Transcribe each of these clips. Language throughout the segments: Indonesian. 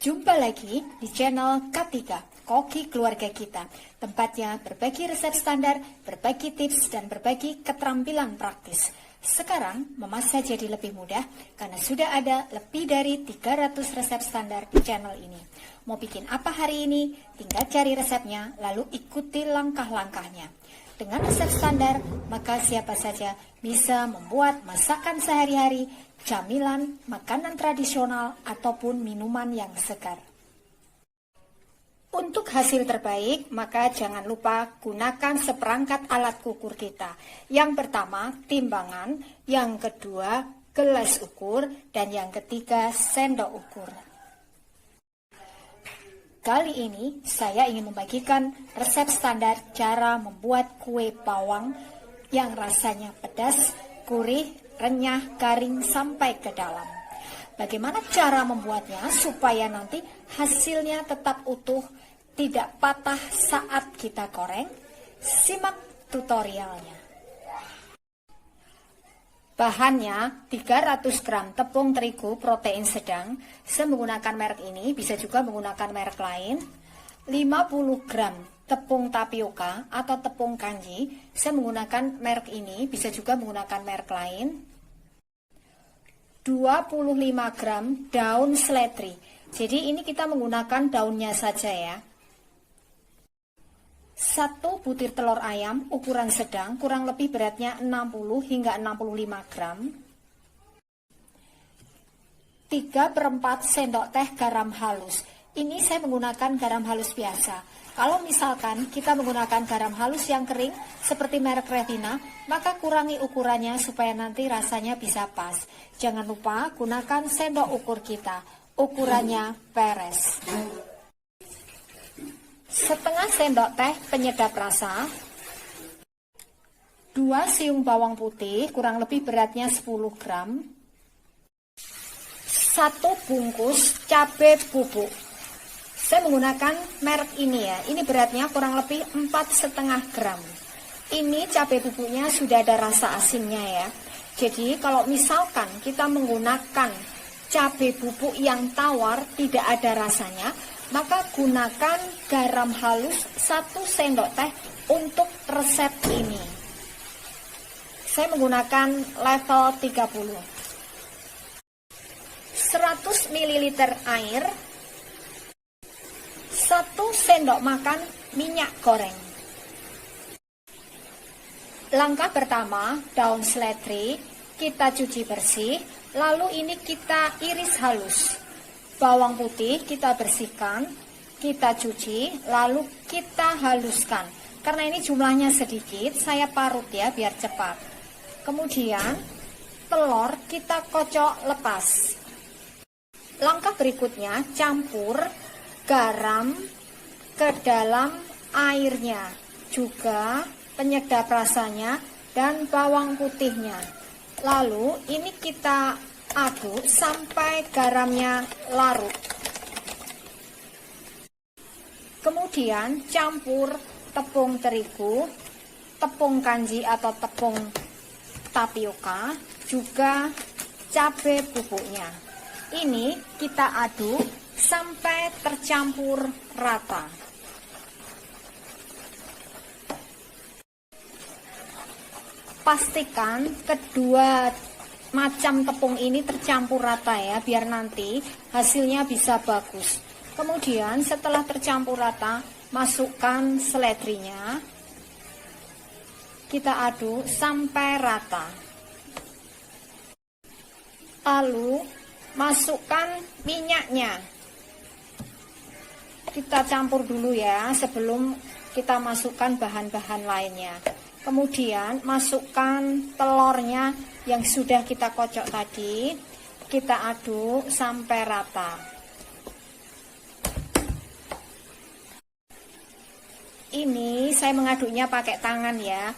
Jumpa lagi di channel K3, Koki Keluarga Kita. Tempatnya berbagi resep standar, berbagi tips, dan berbagi keterampilan praktis. Sekarang memasak jadi lebih mudah karena sudah ada lebih dari 300 resep standar di channel ini. Mau bikin apa hari ini? Tinggal cari resepnya, lalu ikuti langkah-langkahnya. Dengan resep standar, maka siapa saja bisa membuat masakan sehari-hari, camilan, makanan tradisional, ataupun minuman yang segar. Untuk hasil terbaik, maka jangan lupa gunakan seperangkat alat ukur kita. Yang pertama, timbangan, yang kedua, gelas ukur, dan yang ketiga, sendok ukur. Kali ini, saya ingin membagikan resep standar cara membuat kue bawang yang rasanya pedas, gurih, renyah, garing, sampai ke dalam. Bagaimana cara membuatnya supaya nanti hasilnya tetap utuh, tidak patah saat kita goreng? Simak tutorialnya. Bahannya 300 gram tepung terigu protein sedang, saya menggunakan merek ini, bisa juga menggunakan merek lain. 50 gram tepung tapioka atau tepung kanji, saya menggunakan merek ini, bisa juga menggunakan merek lain. 25 gram daun seledri, jadi ini kita menggunakan daunnya saja ya. 1 butir telur ayam ukuran sedang, kurang lebih beratnya 60 hingga 65 gram. 3/4 sendok teh garam halus. Ini saya menggunakan garam halus biasa. Kalau misalkan kita menggunakan garam halus yang kering seperti merek Revina, maka kurangi ukurannya supaya nanti rasanya bisa pas. Jangan lupa gunakan sendok ukur kita, ukurannya peres. Setengah sendok teh penyedap rasa, 2 siung bawang putih kurang lebih beratnya 10 gram, 1 bungkus cabai bubuk. Saya menggunakan merek ini ya, ini beratnya kurang lebih 4,5 gram. Ini cabai bubuknya sudah ada rasa asinnya ya. Jadi kalau misalkan kita menggunakan cabai bubuk yang tawar tidak ada rasanya, maka gunakan garam halus 1 sendok teh untuk resep ini. Saya menggunakan level 30. 100 ml air, 1 sendok makan minyak goreng. Langkah pertama, daun seledri kita cuci bersih, lalu ini kita iris halus. Bawang putih kita bersihkan, kita cuci, lalu kita haluskan. Karena ini jumlahnya sedikit, saya parut ya biar cepat. Kemudian telur kita kocok lepas. Langkah berikutnya, campur garam ke dalam airnya, juga penyedap rasanya dan bawang putihnya. Lalu ini kita aduk sampai garamnya larut. Kemudian campur tepung terigu, tepung kanji atau tepung tapioka, juga cabai bubuknya. Ini kita aduk sampai tercampur rata. Pastikan kedua macam tepung ini tercampur rata ya, biar nanti hasilnya bisa bagus. Kemudian setelah tercampur rata, masukkan seledrinya. Kita aduk sampai rata. Lalu masukkan minyaknya. Kita campur dulu ya sebelum kita masukkan bahan-bahan lainnya. Kemudian masukkan telurnya yang sudah kita kocok tadi, kita aduk sampai rata. Ini saya mengaduknya pakai tangan ya,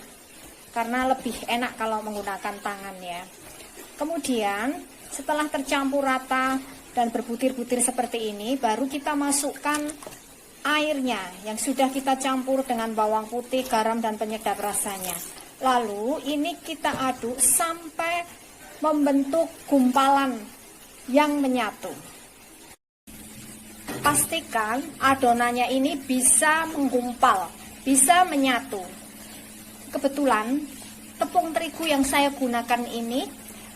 karena lebih enak kalau menggunakan tangan ya. Kemudian setelah tercampur rata dan berbutir-butir seperti ini, baru kita masukkan airnya yang sudah kita campur dengan bawang putih, garam, dan penyedap rasanya. Lalu ini kita aduk sampai membentuk gumpalan yang menyatu. pastikan adonannya ini bisa menggumpal, bisa menyatu. Kebetulan tepung terigu yang saya gunakan ini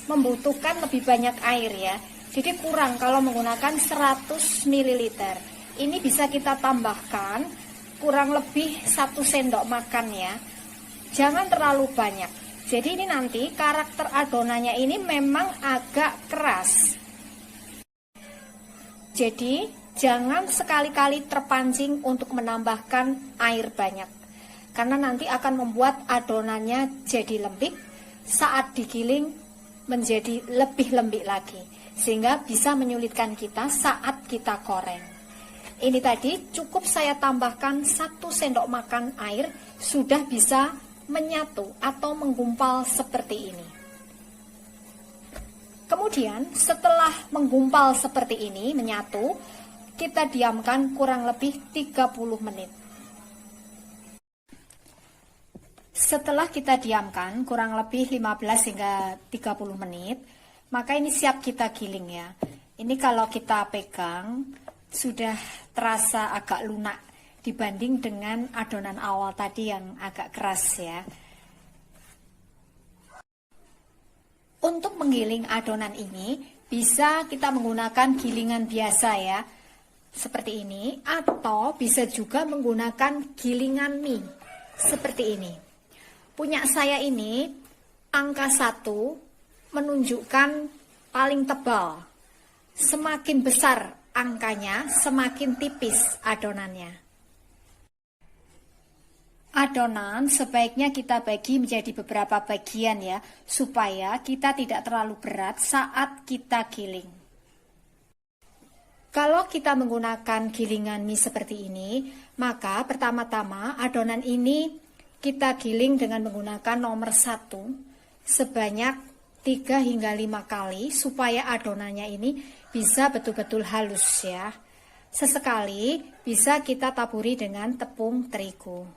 membutuhkan lebih banyak air ya. Jadi kurang kalau menggunakan 100 ml. Ini bisa kita tambahkan kurang lebih 1 sendok makan ya. Jangan terlalu banyak. Jadi ini nanti karakter adonannya ini memang agak keras. Jadi jangan sekali-kali terpancing untuk menambahkan air banyak. Karena nanti akan membuat adonannya jadi lembik, saat digiling menjadi lebih lembik lagi, sehingga bisa menyulitkan kita saat kita goreng. Ini tadi cukup saya tambahkan 1 sendok makan air, sudah bisa menyatu atau menggumpal seperti ini. Kemudian setelah menggumpal seperti ini, menyatu, kita diamkan kurang lebih 30 menit. Setelah kita diamkan kurang lebih 15 hingga 30 menit, maka ini siap kita giling ya. Ini kalau kita pegang sudah terasa agak lunak dibanding dengan adonan awal tadi yang agak keras ya. Untuk menggiling adonan ini bisa kita menggunakan gilingan biasa ya, seperti ini, atau bisa juga menggunakan gilingan mie seperti ini. Punya saya ini angka 1 menunjukkan paling tebal. Semakin besar angkanya, semakin tipis adonannya. Adonan sebaiknya kita bagi menjadi beberapa bagian ya, supaya kita tidak terlalu berat saat kita giling. Kalau kita menggunakan gilingan mie seperti ini, maka pertama-tama adonan ini kita giling dengan menggunakan nomor 1 sebanyak 3 hingga 5 kali supaya adonannya ini bisa betul-betul halus ya. Sesekali bisa kita taburi dengan tepung terigu.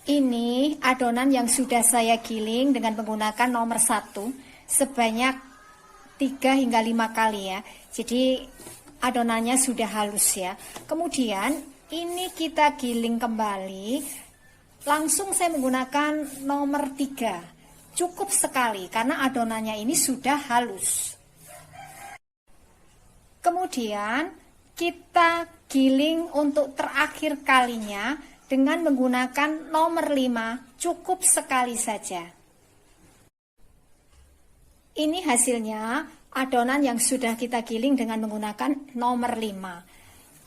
Ini adonan yang sudah saya giling dengan menggunakan nomor 1 sebanyak 3 hingga 5 kali ya. Jadi adonannya sudah halus ya. Kemudian ini kita giling kembali. Langsung saya menggunakan nomor 3. Cukup sekali karena adonannya ini sudah halus. Kemudian kita giling untuk terakhir kalinya dengan menggunakan nomor 5. Cukup sekali saja. Ini hasilnya adonan yang sudah kita giling dengan menggunakan nomor 5.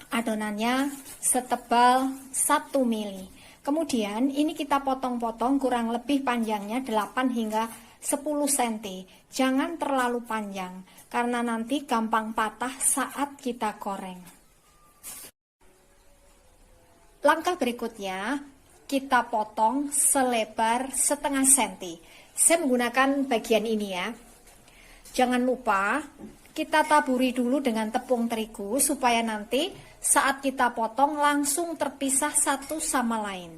Adonannya setebal 1 mili. Kemudian ini kita potong-potong kurang lebih panjangnya 8 hingga 10 cm. Jangan terlalu panjang karena nanti gampang patah saat kita goreng. Langkah berikutnya kita potong selebar setengah senti. Saya menggunakan bagian ini ya. Jangan lupa kita taburi dulu dengan tepung terigu supaya nanti saat kita potong langsung terpisah satu sama lain.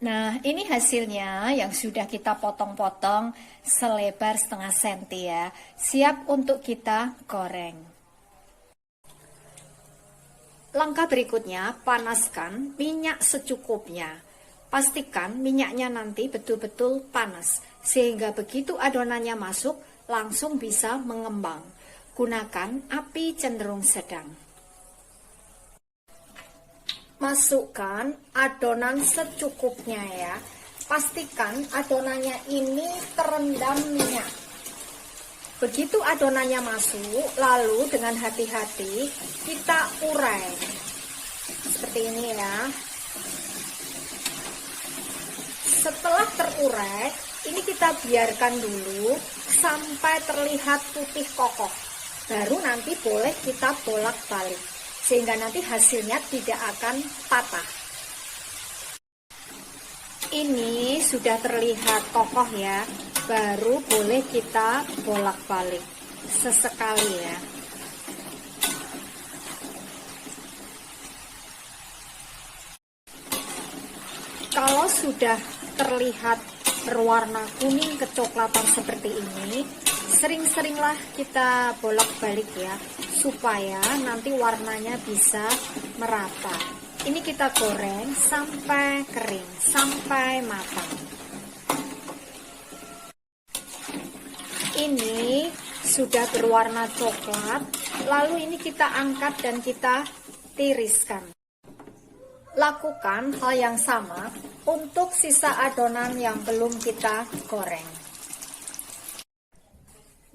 Nah, ini hasilnya yang sudah kita potong-potong selebar setengah senti ya. Siap untuk kita goreng. Langkah berikutnya, panaskan minyak secukupnya. Pastikan minyaknya nanti betul-betul panas, sehingga begitu adonannya masuk langsung bisa mengembang. Gunakan api cenderung sedang. Masukkan adonan secukupnya ya. Pastikan adonannya ini terendam minyak. Begitu adonannya masuk, lalu dengan hati-hati kita urai. Seperti ini ya. Setelah terurai, ini kita biarkan dulu sampai terlihat putih kokoh. Baru nanti boleh kita bolak-balik, sehingga nanti hasilnya tidak akan patah. Ini sudah terlihat kokoh ya, baru boleh kita bolak-balik sesekali ya. Kalau sudah terlihat berwarna kuning kecoklatan seperti ini, Sering-seringlah kita bolak-balik ya, supaya nanti warnanya bisa merata. Ini kita goreng sampai kering, sampai matang. Ini sudah berwarna coklat, lalu ini kita angkat dan kita tiriskan. Lakukan hal yang sama untuk sisa adonan yang belum kita goreng.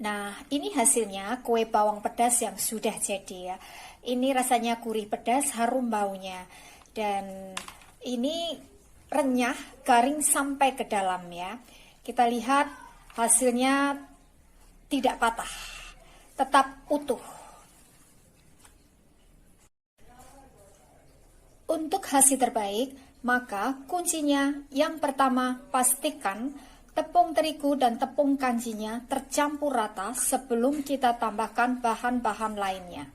Nah, ini hasilnya kue bawang pedas yang sudah jadi ya. Ini rasanya gurih pedas, harum baunya. Dan ini renyah, garing sampai ke dalam ya. Kita lihat hasilnya tidak patah, tetap utuh. Untuk hasil terbaik, maka kuncinya yang pertama, pastikan tepung terigu dan tepung kanjinya tercampur rata sebelum kita tambahkan bahan-bahan lainnya.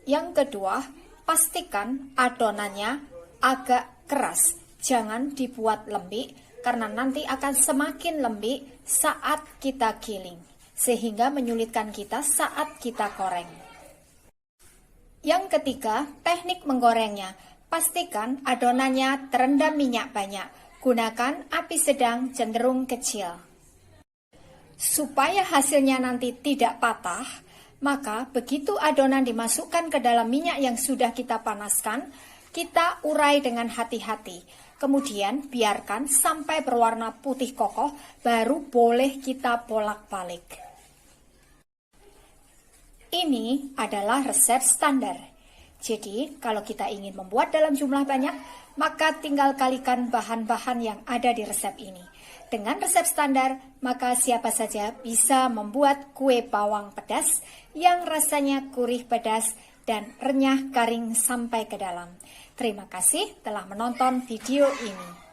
Yang kedua, pastikan adonannya agak keras, jangan dibuat lembik karena nanti akan semakin lembik saat kita giling, sehingga menyulitkan kita saat kita goreng. Yang ketiga, teknik menggorengnya. Pastikan adonannya terendam minyak banyak. Gunakan api sedang cenderung kecil. Supaya hasilnya nanti tidak patah, maka begitu adonan dimasukkan ke dalam minyak yang sudah kita panaskan, kita urai dengan hati-hati. Kemudian biarkan sampai berwarna putih kokoh, baru boleh kita bolak-balik. Ini adalah resep standar. Jadi, kalau kita ingin membuat dalam jumlah banyak, maka tinggal kalikan bahan-bahan yang ada di resep ini. Dengan resep standar, maka siapa saja bisa membuat kue bawang pedas yang rasanya gurih pedas dan renyah garing sampai ke dalam. Terima kasih telah menonton video ini.